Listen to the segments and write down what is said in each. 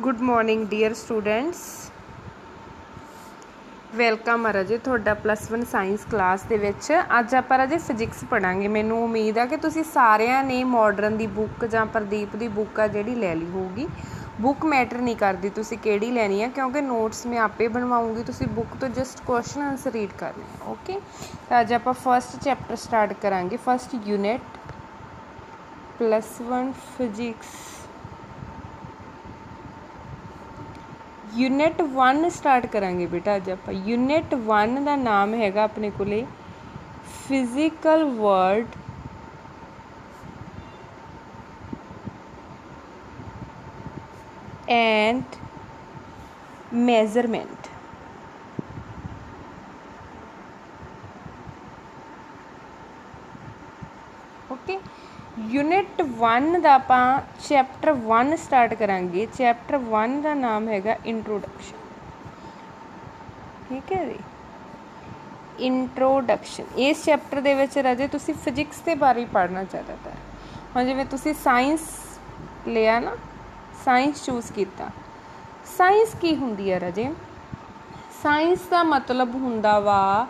Good morning dear students, welcome है राजे तुहाडा +1 साइंस क्लास दे विच। अज आपां राजे फिजिक्स पढ़ांगे। मैनूं उम्मीद है कि तुसीं सारिआं ने मॉडर्न दी बुक जां प्रदीप दी बुक आ जिहड़ी लै ली होगी। बुक मैटर नहीं करती तुसीं किहड़ी लैनी है, क्योंकि नोट्स मैं आपे बनवाऊँगी। तुसीं बुक तो जस्ट क्वेश्चन आंसर रीड करने हैं। ओके, तो अज आपां फस्ट चैप्टर स्टार्ट करांगे। First unit +1 physics unit 1 start करांगे बेटा। अज आप यूनिट 1 का नाम हैगा अपने कोले physical world and measurement. Okay, unit 1 का आपां चैप्टर 1 स्टार्ट करांगे। चैप्टर 1 का नाम हैगा इंट्रोडक्शन। ठीक है जी, इंट्रोडक्शन। इस चैप्टर दे विच राजे तुसीं फिजिक्स के बारे पढ़ना ज़्यादातर। हुण जिवें तुसीं साइंस लिया ना, साइंस चूज किया। साइंस की हुंदी है राजे? साइंस का मतलब हुंदा वा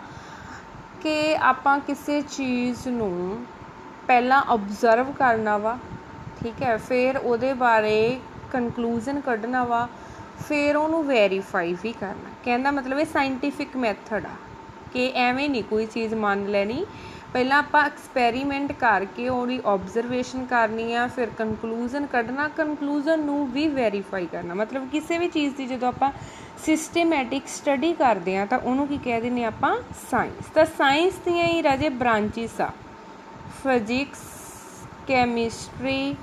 कि आपां किसी चीज़ नूं पहला ऑब्जर्व करना वा, ठीक है, फिर उहदे बारे कंकलूजन कढ़ना वा, फिर उहनूं वैरीफाई भी करना। कहने का मतलब ये साइंटिफिक मैथड आ कि एवें नहीं कोई चीज़ मान लैनी। पहला आपां एक्सपैरीमेंट करके उहदी ऑब्जरवेशन करनी आ, फिर कंकलूजन कढ़ना, कंकलूजन नूं भी वैरीफाई करना। मतलब किसी भी चीज़ की जो आपां सिस्टमैटिक स्टडी करते हैं तो उहनूं की कह दिंदे आपां साइंस। तो साइंस दियां ही राजे ब्रांचिस आ, फिजिक्स, कैमिस्ट्री,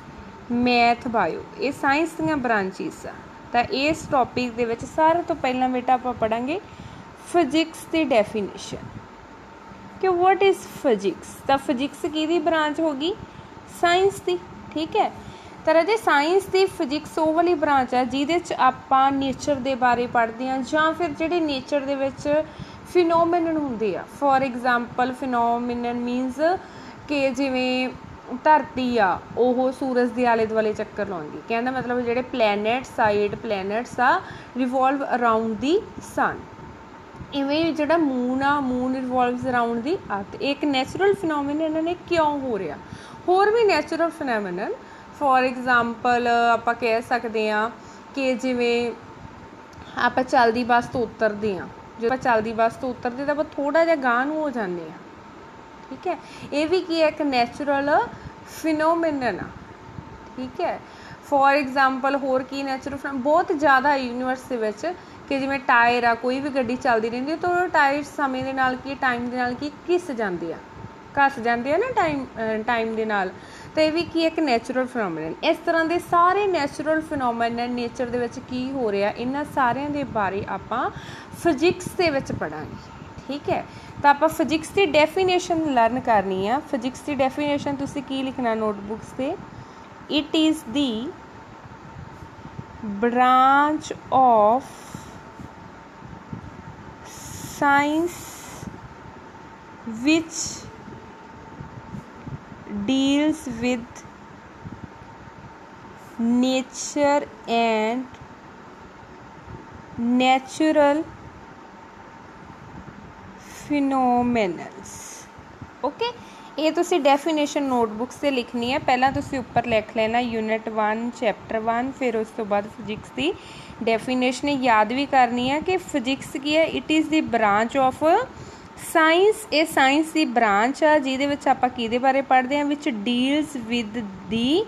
मैथ, बायो। ये साइंस दियां ब्रांचिस आ। तो इस टॉपिक दे विच सारे तो पहला बेटा आपां पढ़ांगे फिजिक्स की डेफिनेशन कि व्हाट इज़ फिजिक्स। तो फिजिक्स की ब्रांच होगी साइंस की। ठीक है, तो राजे साइंस की फिजिक्स वो वाली ब्रांच है जिहदे च आपां नेचर के बारे पढ़ते हैं, जां फिर जिहड़े नेचर दे विच फिनोमिनन हुंदे आ। फॉर एग्जाम्पल फिनोमिनन मीनस कि जिवें धरती आ ਉਹ सूरज के आले दुआले चक्कर लाउंदी। कहने का मतलब जिहड़े प्लैनेट्स आ, 8 प्लैनेट्स आ, रिवॉल्व अराउंड दी सन। इवें जिहड़ा मून आ, moon revolves around the earth. एक नैचुरल फिनोमिनन ने क्यों हो रहा। होर भी नैचुरल फिनोमिनन, फॉर एग्जाम्पल आपां कह सकते हैं कि जिवें आपां चलदी बस तो उतरते हैं, जो आपां चलदी बस तो उतरते तो आपां थोड़ा जिहा गांह नूं हो जाते हैं। ठीक है, ये भी की है एक नैचुरल फिनोमिनन आ। ठीक है, फॉर एग्जाम्पल होर की नैचुरल बहुत ज़्यादा यूनीवर्स दे विच कि जिवें टायर आ, कोई भी गड्डी चलती रहिंदी तो टायर समय दे नाल की टाइम दे नाल की घिस जाते हैं, घस जाते हैं ना टाइम दे नाल। तो यह भी की एक नैचुरल फिनोमिनन। इस तरह के सारे नैचुरल फिनोमिनन नेचर दे विच की हो रहा, इन्हां सारिਆਂ दे बारे आपां फिजिक्स दे विच पढ़ांगे। ठीक है, तो आप फिजिक्स की डेफिनेशन लर्न करनी है। फिजिक्स की डेफिनेशन तुसीं की लिखना नोटबुक्स से? It is the branch of science which deals with nature and natural phenomenons. Okay, ये तुसी डेफिनेशन नोटबुक से लिखनी है। पहला तुसी ऊपर लिख लेना यूनिट 1 चैप्टर 1, फिर उस तो बाद फिजिक्स की डेफिनेशन याद भी करनी है कि फिजिक्स की है। It is the branch of science. ये साइंस की ब्रांच आ जिहदे विच आपां किहदे बारे पढ़ते हैं, which deals with the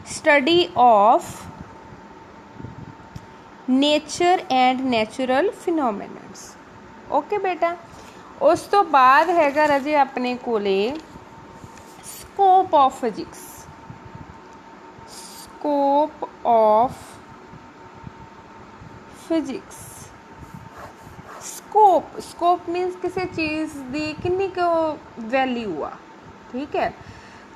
study of nature and natural phenomenons. Okay बेटा, उस तो बाद हैगा राजे अपने कोले scope of physics. Scope of physics. Scope, scope means किसी चीज़ की कितनी को वैल्यू आ। ठीक है,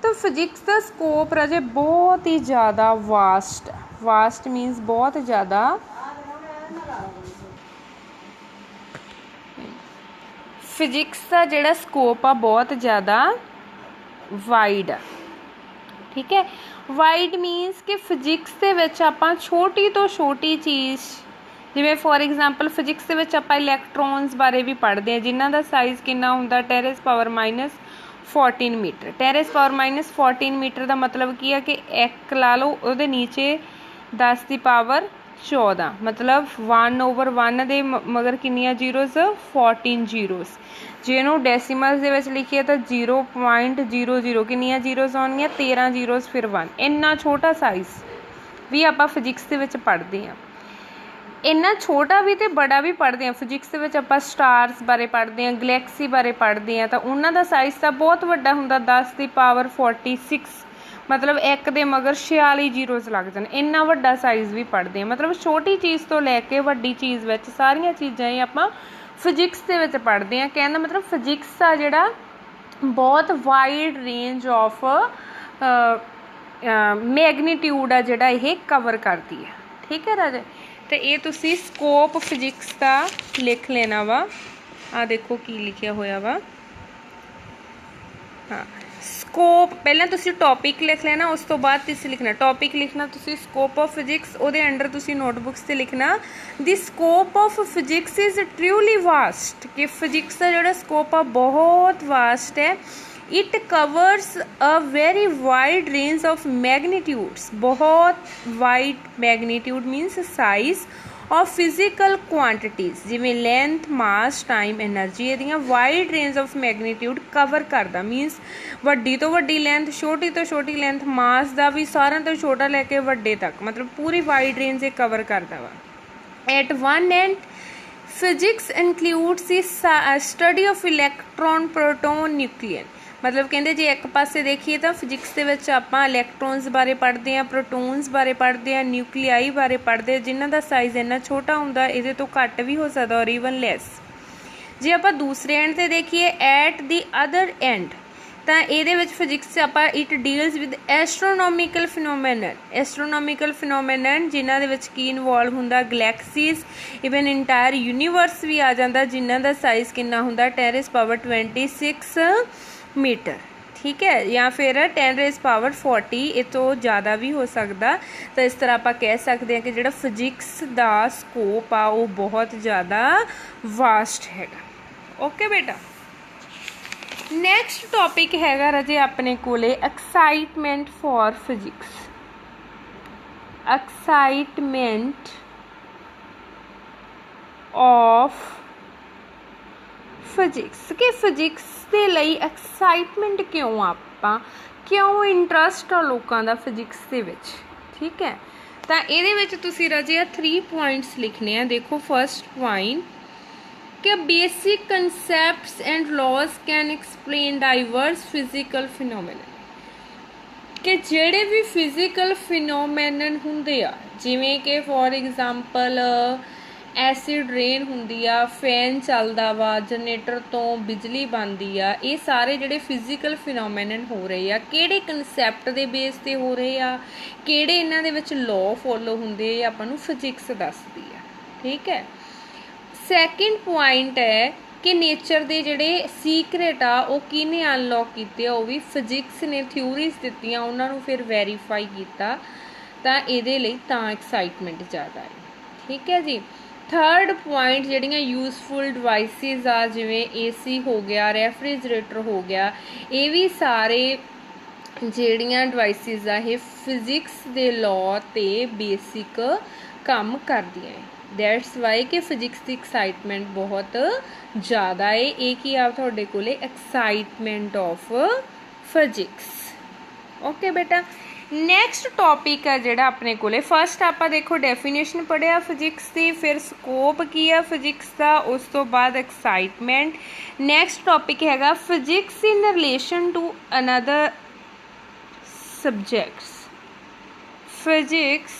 तो फिजिक्स का स्कोप राजे बहुत ही ज़्यादा वास्ट। वास्ट मीनस बहुत ज़्यादा फिजिक्स का जिहड़ा स्कोप आ बहुत ज़्यादा वाइड आ। ठीक है। वाइड मीनस कि फिजिक्स ਦੇ ਵਿੱਚ ਆਪਾਂ ਛੋਟੀ ਤੋਂ ਛੋਟੀ ਚੀਜ਼, ਜਿਵੇਂ ਫੋਰ ਐਗਜ਼ਾਮਪਲ ਫਿजिक्स ਦੇ ਵਿੱਚ ਆਪਾਂ ਇਲੈਕਟ੍ਰੋਨਸ ਬਾਰੇ ਵੀ ਪੜ੍ਹਦੇ ਹਾਂ ਜਿਨ੍ਹਾਂ ਦਾ ਸਾਈਜ਼ ਕਿੰਨਾ ਹੁੰਦਾ 10⁻14 ਮੀਟਰ। 10⁻14 ਮੀਟਰ ਦਾ ਮਤਲਬ ਕੀ ਹੈ ਕਿ ਇੱਕ ਲਾ ਲਓ ਉਹਦੇ ਨੀਚੇ 10⁻14 मतलब 1/1 ਦੇ ਮਗਰ ਕਿੰਨੀਆਂ ਜ਼ੀਰੋਜ਼ 14 ਜ਼ੀਰੋਜ਼। ਜੇ ਇਹਨੂੰ ਡੈਸੀਮਲਸ ਦੇ ਵਿੱਚ ਲਿਖੀਏ ਤਾਂ 0.00 ਕਿੰਨੀਆਂ ਜ਼ੀਰੋਜ਼ ਆਉਣਗੀਆਂ 13 ਜ਼ੀਰੋਜ਼ ਫਿਰ 1। ਇੰਨਾ ਛੋਟਾ ਸਾਈਜ਼ ਵੀ ਆਪਾਂ ਫਿजिक्स ਦੇ ਵਿੱਚ ਪੜ੍ਹਦੇ ਹਾਂ। ਇੰਨਾ ਛੋਟਾ ਵੀ ਅਤੇ ਬੜਾ ਵੀ ਪੜ੍ਹਦੇ ਹਾਂ। ਫਿजिक्स ਦੇ ਵਿੱਚ ਆਪਾਂ ਸਟਾਰਸ ਬਾਰੇ ਪੜ੍ਹਦੇ ਹਾਂ, ਗਲੈਕਸੀ ਬਾਰੇ ਪੜ੍ਹਦੇ ਹਾਂ, ਤਾਂ ਉਹਨਾਂ ਦਾ ਸਾਈਜ਼ ਤਾਂ ਬਹੁਤ ਵੱਡਾ ਹੁੰਦਾ 10⁻46 मतलब एक ਦੇ ਮਗਰ 46 ਜ਼ੀਰੋਜ਼ ਲੱਗ ਜਾਣ। ਇੰਨਾ ਵੱਡਾ ਸਾਈਜ਼ ਵੀ ਪੜ੍ਹਦੇ ਹਾਂ। ਮਤਲਬ ਛੋਟੀ ਚੀਜ਼ ਤੋਂ ਲੈ ਕੇ ਵੱਡੀ ਚੀਜ਼ ਵਿੱਚ ਸਾਰੀਆਂ ਚੀਜ਼ਾਂ ਹੀ ਆਪਾਂ ਫਿजिक्स ਦੇ ਵਿੱਚ ਪੜ੍ਹਦੇ ਹਾਂ। ਕਹਿਣ ਦਾ ਮਤਲਬ ਫਿजिक्स ਆ ਜਿਹੜਾ ਬਹੁਤ ਵਾਈਡ ਰੇਂਜ ਆਫ ਮੈਗਨੀਟਿਊਡ ਆ ਜਿਹੜਾ ਇਹ ਕਵਰ ਕਰਦੀ ਹੈ। ਠੀਕ ਹੈ ਰਾਜੇ। ਅਤੇ ਇਹ ਤੁਸੀਂ ਸਕੋਪ ਫਿजिक्स ਦਾ ਲਿਖ ਲੈਣਾ ਵਾ। ਆਹ ਦੇਖੋ ਕੀ ਲਿਖਿਆ ਹੋਇਆ ਵਾ। ਹਾਂ ਸਕੋਪ ਪਹਿਲਾਂ ਤੁਸੀਂ ਟੌਪਿਕ ਲਿਖ ਲੈਣਾ, ਉਸ ਤੋਂ ਬਾਅਦ ਤੁਸੀਂ ਲਿਖਣਾ ਟੌਪਿਕ ਲਿਖਣਾ ਤੁਸੀਂ ਸਕੋਪ ਆਫ ਫਿजिक्स। ਉਹਦੇ ਅੰਡਰ ਤੁਸੀਂ ਨੋਟਬੁੱਕਸ 'ਤੇ ਲਿਖਣਾ ਦੀ scope of physics is truly vast, ਕਿ ਫਿजिक्स ਦਾ ਜਿਹੜਾ ਸਕੋਪ ਆ ਬਹੁਤ ਵਾਸਟ ਹੈ। It covers a very wide range of magnitudes, बहुत wide magnitude means size of physical quantities जिमें लेंथ मास टाइम एनर्जी ਇਹਦੀਆਂ wide range of magnitude cover करदा। मीनस ਵੱਡੀ ਤੋਂ ਵੱਡੀ ਲੈਂਥ, ਛੋਟੀ ਤੋਂ ਛੋਟੀ ਲੈਂਥ, ਮਾਸ ਦਾ ਵੀ ਸਾਰਿਆਂ ਤੋਂ ਛੋਟਾ ਲੈ ਕੇ ਵੱਡੇ ਤੱਕ, ਮਤਲਬ ਪੂਰੀ ਵਾइड रेंज ਇਹ ਕਵਰ ਕਰਦਾ ਵਾ। At one end physics includes the study of electron proton nucleon. मतलब कहते जे एक पासे देखिए तो फिजिक्स के विच आपां इलैक्ट्रॉन्स बारे पढ़ते हैं, प्रोटोन्स बारे पढ़ते हैं, न्यूक्लियाई बारे पढ़ते हैं जिन्हां दा साइज़ इन्ना छोटा हुंदा इहदे तो घट भी हो सकता और ईवन लैस। जे आपां दूसरे एंड ते देखिए एट द अदर एंड तो ये फिजिक्स आपां it deals with astronomical phenomenon जिन्हां दे विच की इनवॉल्व हुंदा गलैक्सीज, इवन इंटायर यूनीवर्स भी आ जांदा जिन्हां दा साइज़ किन्ना हुंदा 10⁻26 मीटर। ठीक है, या फिर 10⁻40 ये तो ज़्यादा भी हो सकता। तो इस तरह आप कह सकते हैं कि जो फिजिक्स का स्कोप आ वो बहुत ज़्यादा वास्ट है। ओके बेटा, नैक्सट टॉपिक हैगा राजे अपने कोले excitement for physics. Excitement of physics कि फिजिक्स ਦੇ ਲਈ ਐਕਸਾਈਟਮੈਂਟ ਕਿਉਂ ਆਪਾਂ ਕਿਉਂ ਇੰਟਰਸਟ ਆ ਲੋਕਾਂ ਦਾ ਫਿजिक्स ਦੇ ਵਿੱਚ। ਠੀਕ ਹੈ, ਤਾਂ ਇਹਦੇ ਵਿੱਚ ਤੁਸੀਂ ਰਾਜੇ ਆ 3 ਪੁਆਇੰਟਸ ਲਿਖਣੇ ਆ। ਦੇਖੋ ਫਸਟ ਪੁਆਇੰਟ ਕਿ basic concepts and laws can explain diverse physical phenomenon, ਕਿ ਜਿਹੜੇ ਵੀ ਫਿਜ਼ੀਕਲ ਫਿਨੋਮੇਨਨ ਹੁੰਦੇ ਆ ਜਿਵੇਂ ਕਿ ਫੋਰ ਐਗਜ਼ਾਮਪਲ ਐਸਿਡ ਰੇਨ ਹੁੰਦੀ ਆ, ਫੈਨ ਚੱਲਦਾ ਵਾ, ਜਨਰੇਟਰ ਤੋਂ ਬਿਜਲੀ ਬਣਦੀ ਆ, ਇਹ ਸਾਰੇ ਜਿਹੜੇ ਫਿਜ਼ੀਕਲ ਫਿਨੋਮੇਨਨ ਹੋ ਰਹੇ ਆ ਕਿਹੜੇ ਕਨਸੈਪਟ ਦੇ ਬੇਸ 'ਤੇ ਹੋ ਰਹੇ ਆ, ਕਿਹੜੇ ਇਹਨਾਂ ਦੇ ਵਿੱਚ ਲਾਅ ਫੋਲੋ ਹੁੰਦੇ, ਇਹ ਆਪਾਂ ਨੂੰ ਫਿजिक्स ਦੱਸਦੀ ਆ। ਠੀਕ ਹੈ, ਸੈਕਿੰਡ ਪੁਆਇੰਟ ਹੈ ਕਿ ਨੇਚਰ ਦੇ ਜਿਹੜੇ ਸੀਕਰੇਟ ਆ ਉਹ ਕਿਹਨੇ ਅਨਲੌਕ ਕੀਤੇ ਆ, ਉਹ ਵੀ ਫਿजिक्स ਨੇ ਥਿਊਰੀਜ਼ ਦਿੱਤੀਆਂ, ਉਹਨਾਂ ਨੂੰ ਫਿਰ ਵੈਰੀਫਾਈ ਕੀਤਾ, ਤਾਂ ਇਹਦੇ ਲਈ ਤਾਂ ਐਕਸਾਈਟਮੈਂਟ ਜ਼ਿਆਦਾ ਹੈ। ਠੀਕ ਹੈ ਜੀ। थर्ड पॉइंट ਜਿਹੜੀਆਂ यूजफुल डिवाइसिस आ जिवें AC हो गया, रैफ्रिजरेटर हो गया, ये भी सारे ਜਿਹੜੀਆਂ डिवाइसिस आ ये फिजिक्स ਦੇ लॉ ਤੇ बेसिक काम करदियां है। दैट्स वाई कि फिजिक्स की एक्साइटमेंट बहुत ज़्यादा है। एक ही आप ਤੁਹਾਡੇ ਕੋਲੇ एक्साइटमेंट ऑफ फिजिक्स। ओके बेटा, नैक्सट टॉपिक है जोड़ा अपने को फस्ट आप देखो डेफिनेशन पढ़िया फिजिक्स की, फिर स्कोप की है फिजिक्स का, उस तो बाद एक्साइटमेंट। नैक्सट टॉपिक हैगा physics in relation to another subjects. Physics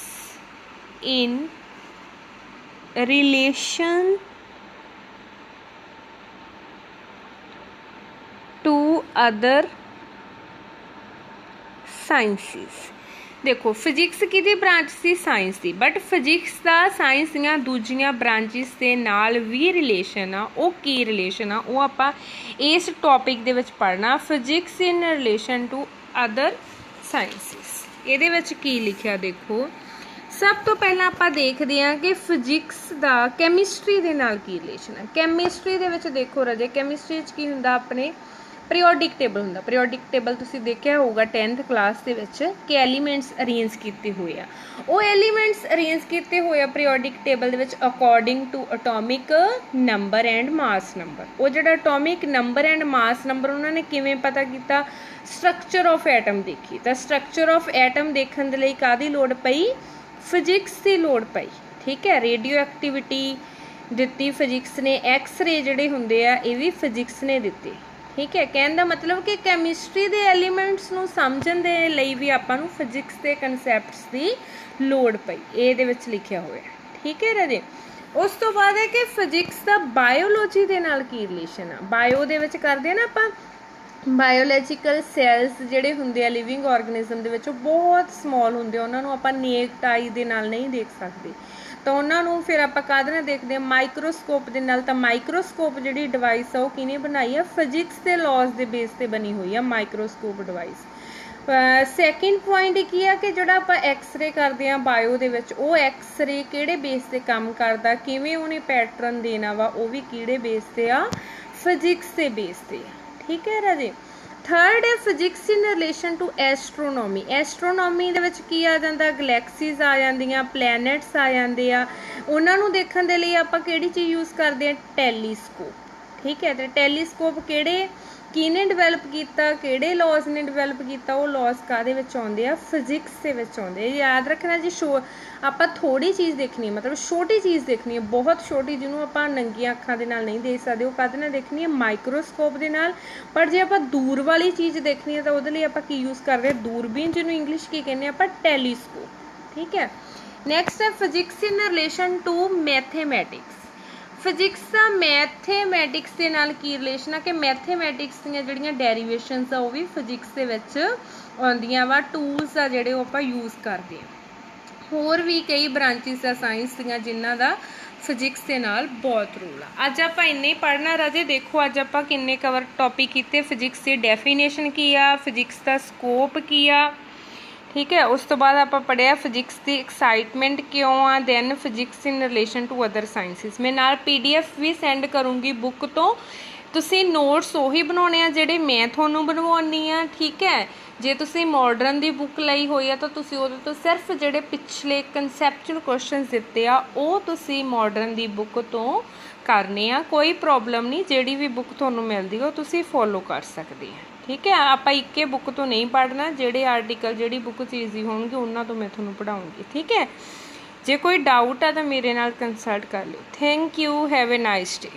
in relation to other sciences. देखो फिजिक्स किहदी ब्रांच सी, साइंस की, बट फिजिक्स का साइंस दियां दूजियां ब्रांचिस के नाल भी रिलेशन आ। वो की रिलेशन आ वो आपां इस टॉपिक दे विच पढ़ना। Physics in relation to other sciences. ਇਹਦੇ ਵਿੱਚ ਕੀ ਲਿਖਿਆ ਦੇਖੋ। ਸਭ ਤੋਂ ਪਹਿਲਾਂ ਆਪਾਂ ਦੇਖਦੇ ਹਾਂ ਕਿ ਫਿਜ਼ਿਕਸ ਦਾ ਕੈਮਿਸਟਰੀ ਦੇ ਨਾਲ ਕੀ ਰਿਲੇਸ਼ਨ ਹੈ। ਕੈਮਿਸਟਰੀ ਦੇ ਵਿੱਚ ਦੇਖੋ ਰਾਜੇ, ਕੈਮਿਸਟਰੀ 'ਚ ਕੀ ਹੁੰਦਾ ਆਪਣੇ ਪੀਰੀਓਡਿਕ ਟੇਬਲ ਹੁੰਦਾ। ਪੀਰੀਓਡਿਕ ਟੇਬਲ ਤੁਸੀਂ ਦੇਖਿਆ ਹੋਊਗਾ 10th ਕਲਾਸ ਦੇ ਵਿੱਚ ਕਿ ਐਲੀਮੈਂਟਸ ਅਰੇਂਜ ਕੀਤੇ ਹੋਏ ਆ। ਉਹ ਐਲੀਮੈਂਟਸ ਅਰੇਂਜ ਕੀਤੇ ਹੋਏ ਆ ਪੀਰੀਓਡਿਕ ਟੇਬਲ ਦੇ ਵਿੱਚ according to atomic number and mass number. ਉਹ ਜਿਹੜਾ atomic number and mass number ਉਹਨਾਂ ਨੇ ਕਿਵੇਂ ਪਤਾ ਕੀਤਾ? ਸਟਰਕਚਰ ਆਫ ਐਟਮ ਦੇਖੀ। ਤਾਂ ਸਟਰਕਚਰ ਆਫ ਐਟਮ ਦੇਖਣ ਦੇ ਲਈ ਕਾਹਦੀ ਲੋੜ ਪਈ? ਫਿਜ਼ਿਕਸ ਦੀ ਲੋੜ ਪਈ। ਠੀਕ ਹੈ, ਰੇਡੀਓ ਐਕਟੀਵਿਟੀ ਦਿੱਤੀ ਫਿਜ਼ਿਕਸ ਨੇ, ਐਕਸ-ਰੇ ਜਿਹੜੇ ਹੁੰਦੇ ਆ ਇਹ ਵੀ ਫਿਜ਼ਿਕਸ ਨੇ ਦਿੱਤੇ। ਠੀਕ ਹੈ, ਕਹਿਣ ਦਾ ਮਤਲਬ ਕਿ ਕੈਮਿਸਟਰੀ ਦੇ ਐਲੀਮੈਂਟਸ ਨੂੰ ਸਮਝਣ ਦੇ ਲਈ ਵੀ ਆਪਾਂ ਨੂੰ ਫਿਜ਼ਿਕਸ ਦੇ ਕਨਸੈਪਟਸ ਦੀ ਲੋੜ ਪਈ। ਇਹਦੇ ਵਿੱਚ ਲਿਖਿਆ ਹੋਇਆ। ਠੀਕ ਹੈ ਰਾਜੇ, ਉਸ ਤੋਂ ਬਾਅਦ ਹੈ ਕਿ ਫਿਜ਼ਿਕਸ ਦਾ ਬਾਇਓਲੋਜੀ ਦੇ ਨਾਲ ਕੀ ਰਿਲੇਸ਼ਨ ਆ। ਬਾਇਓ ਦੇ ਵਿੱਚ ਕਰਦੇ ਆ ਨਾ ਆਪਾਂ, ਬਾਇਓਲੋਜੀਕਲ ਸੈਲਸ ਜਿਹੜੇ ਹੁੰਦੇ ਆ ਲਿਵਿੰਗ ਆਰਗੈਨਿਜ਼ਮ ਦੇ ਵਿੱਚ ਉਹ ਬਹੁਤ ਸਮੋਲ ਹੁੰਦੇ ਆ, ਉਹਨਾਂ ਨੂੰ ਆਪਾਂ ਨੇਕਡ ਆਈ ਦੇ ਨਾਲ ਨਹੀਂ ਦੇਖ ਸਕਦੇ। ਤਾਂ ਉਹਨਾਂ ਨੂੰ ਫਿਰ ਆਪਾਂ ਕਾਹਦੇ ਨਾਲ ਦੇਖਦੇ ਹਾਂ? ਮਾਈਕਰੋਸਕੋਪ ਦੇ ਨਾਲ। ਤਾਂ ਮਾਈਕਰੋਸਕੋਪ ਜਿਹੜੀ ਡਿਵਾਈਸ ਆ ਉਹ ਕਿਹਨੇ ਬਣਾਈ ਆ? ਫਿਜ਼ਿਕਸ ਦੇ ਲॉज ਦੇ ਬੇਸ ਤੇ ਬਣੀ ਹੋਈ ਆ ਮਾਈਕਰੋਸਕੋਪ ਡਿਵਾਈਸ। ਸੈਕਿੰਡ ਪੁਆਇੰਟ ਕੀ ਆ ਕਿ ਜਿਹੜਾ ਆਪਾਂ ਐਕਸ-ਰੇ ਕਰਦੇ ਹਾਂ ਬਾਇਓ ਦੇ ਵਿੱਚ, ਉਹ ਐਕਸ-ਰੇ ਕਿਹੜੇ ਬੇਸ ਤੇ ਕੰਮ ਕਰਦਾ, ਕਿਵੇਂ ਉਹਨੇ ਪੈਟਰਨ ਦੇਣਾ ਵਾ, ਉਹ ਵੀ ਕਿਹੜੇ ਬੇਸ ਤੇ ਆ? ਫਿਜ਼ਿਕਸ ਦੇ ਬੇਸ ਤੇ ਆ। ਠੀਕ ਹੈ ਰਾਜੇ। ਥਰਡ ਹੈ ਫਿਜ਼ਿਕਸ ਇਨ ਰਿਲੇਸ਼ਨ ਟੂ ਐਸਟਰੋਨੋਮੀ। ਐਸਟਰੋਨੋਮੀ ਦੇ ਵਿੱਚ ਕੀ ਆ ਜਾਂਦਾ? ਗਲੈਕਸੀਜ਼ ਆ ਜਾਂਦੀਆਂ, ਪਲੈਨਟਸ ਆ ਜਾਂਦੇ ਆ। ਉਹਨਾਂ ਨੂੰ ਦੇਖਣ ਦੇ ਲਈ ਆਪਾਂ ਕਿਹੜੀ ਚੀਜ਼ ਯੂਜ਼ ਕਰਦੇ ਹਾਂ? ਟੈਲੀਸਕੋਪ। ਠੀਕ ਹੈ, ਤੇ ਟੈਲੀਸਕੋਪ ਕਿਹਨੇ ਡਿਵੈਲਪ ਕੀਤਾ? ਕਿਹੜੇ ਲॉज ਨੇ ਡਿਵੈਲਪ ਕੀਤਾ? ਉਹ ਲॉज ਕਾਹਦੇ ਵਿੱਚ ਆਉਂਦੇ ਆ? ਫਿਜ਼ਿਕਸ ਦੇ ਵਿੱਚ ਆਉਂਦੇ ਆ। ਯਾਦ ਰੱਖਣਾ ਜੀ, ਆਪਾਂ ਥੋੜੀ ਚੀਜ਼ ਦੇਖਣੀ ਹੈ, ਮਤਲਬ ਛੋਟੀ ਚੀਜ਼ ਦੇਖਣੀ ਹੈ, ਬਹੁਤ ਛੋਟੀ, ਜਿਹਨੂੰ ਆਪਾਂ ਨੰਗੀਆਂ ਅੱਖਾਂ ਦੇ ਨਾਲ ਨਹੀਂ ਦੇਖ ਸਕਦੇ, ਉਹ ਕਾਹਦੇ ਨਾਲ ਦੇਖਣੀ ਹੈ? ਮਾਈਕਰੋਸਕੋਪ ਦੇ ਨਾਲ। ਪਰ ਜੇ ਆਪਾਂ ਦੂਰ ਵਾਲੀ ਚੀਜ਼ ਦੇਖਣੀ ਹੈ ਤਾਂ ਉਹਦੇ ਲਈ ਆਪਾਂ ਕੀ ਯੂਜ਼ ਕਰਦੇ ਹਾਂ? ਦੂਰਬੀਨ, ਜਿਹਨੂੰ ਇੰਗਲਿਸ਼ ਕੀ ਕਹਿੰਦੇ ਆਪਾਂ? ਟੈਲੀਸਕੋਪ। ਠੀਕ ਹੈ, ਨੈਕਸਟ ਹੈ physics in relation to mathematics. Physics ਦਾ ਮੈਥੇਮੈਟਿਕਸ ਦੇ ਨਾਲ ਕੀ ਰਿਲੇਸ਼ਨ ਆ ਕਿ ਮੈਥੇਮੈਟਿਕਸ ਦੀਆਂ ਜਿਹੜੀਆਂ ਡੈਰੀਵੇਸ਼ਨਸ ਆ ਉਹ ਵੀ ਫਿਜ਼ਿਕਸ ਦੇ ਵਿੱਚ ਆਉਂਦੀਆਂ ਵਾ। ਟੂਲਸ ਆ ਜਿਹੜੇ ਉਹ ਆਪਾਂ ਯੂਜ਼ ਕਰਦੇ ਹਾਂ। ਹੋਰ ਵੀ ਕਈ ਬ੍ਰਾਂਚਿਸ ਆ ਸਾਇੰਸ ਦੀਆਂ ਜਿਨ੍ਹਾਂ ਦਾ ਫਿਜ਼ਿਕਸ ਦੇ ਨਾਲ ਬਹੁਤ ਰੋਲ ਆ। ਅੱਜ ਆਪਾਂ ਇੰਨੇ ਹੀ ਪੜ੍ਹਨਾ ਰਾਜੇ। ਦੇਖੋ ਅੱਜ ਆਪਾਂ ਕਿੰਨੇ ਕਵਰ ਟੌਪਿਕ ਕੀਤੇ। ਫਿਜ਼ਿਕਸ ਦੀ ਡੈਫੀਨੇਸ਼ਨ ਕੀ ਆ, ਫਿਜ਼ਿਕਸ ਦਾ ਸਕੋਪ ਕੀ ਆ। ਠੀਕ ਹੈ, ਉਸ ਤੋਂ ਬਾਅਦ ਆਪਾਂ ਪੜ੍ਹਿਆ ਫਿਜ਼ਿਕਸ ਦੀ ਐਕਸਾਈਟਮੈਂਟ ਕਿਉਂ ਆ, then physics in relation to other sciences. ਮੈਂ ਨਾਲ PDF ਵੀ ਸੈਂਡ ਕਰੂੰਗੀ ਬੁੱਕ ਤੋਂ। ਤੁਸੀਂ ਨੋਟਸ ਉਹੀ ਬਣਾਉਣੇ ਆ ਜਿਹੜੇ ਮੈਂ ਤੁਹਾਨੂੰ ਬਣਵਾਉਣੀ ਆ। ਠੀਕ ਹੈ, ਜੇ ਤੁਸੀਂ ਮਾਡਰਨ ਦੀ ਬੁੱਕ ਲਈ ਹੋਈ ਆ ਤਾਂ ਤੁਸੀਂ ਉਹਦੇ ਤੋਂ ਸਿਰਫ ਜਿਹੜੇ ਪਿਛਲੇ ਕਨਸੈਪਚੁਅਲ ਕੁਐਸਚਨਸ ਦਿੱਤੇ ਆ ਉਹ ਤੁਸੀਂ ਮਾਡਰਨ ਦੀ ਬੁੱਕ ਤੋਂ ਕਰਨੇ ਆ। ਕੋਈ ਪ੍ਰੋਬਲਮ ਨਹੀਂ, ਜਿਹੜੀ ਵੀ ਬੁੱਕ ਤੁਹਾਨੂੰ ਮਿਲਦੀ ਉਹ ਤੁਸੀਂ ਫੋਲੋ ਕਰ ਸਕਦੇ ਆ। ਠੀਕ ਹੈ, ਆਪਾਂ ਇੱਕੇ ਬੁੱਕ ਤੋਂ ਨਹੀਂ ਪੜ੍ਹਨਾ। ਜਿਹੜੇ ਆਰਟੀਕਲ ਜਿਹੜੀ ਬੁੱਕ 'ਚ ਈਜ਼ੀ ਹੋਣਗੇ ਉਹਨਾਂ ਤੋਂ ਮੈਂ ਤੁਹਾਨੂੰ ਪੜ੍ਹਾਉਂਗੀ। ਠੀਕ ਹੈ, ਜੇ ਕੋਈ ਡਾਊਟ ਆ ਤਾਂ ਮੇਰੇ ਨਾਲ ਕੰਸਲਟ ਕਰ ਲਿਓ। Thank you, have a nice day.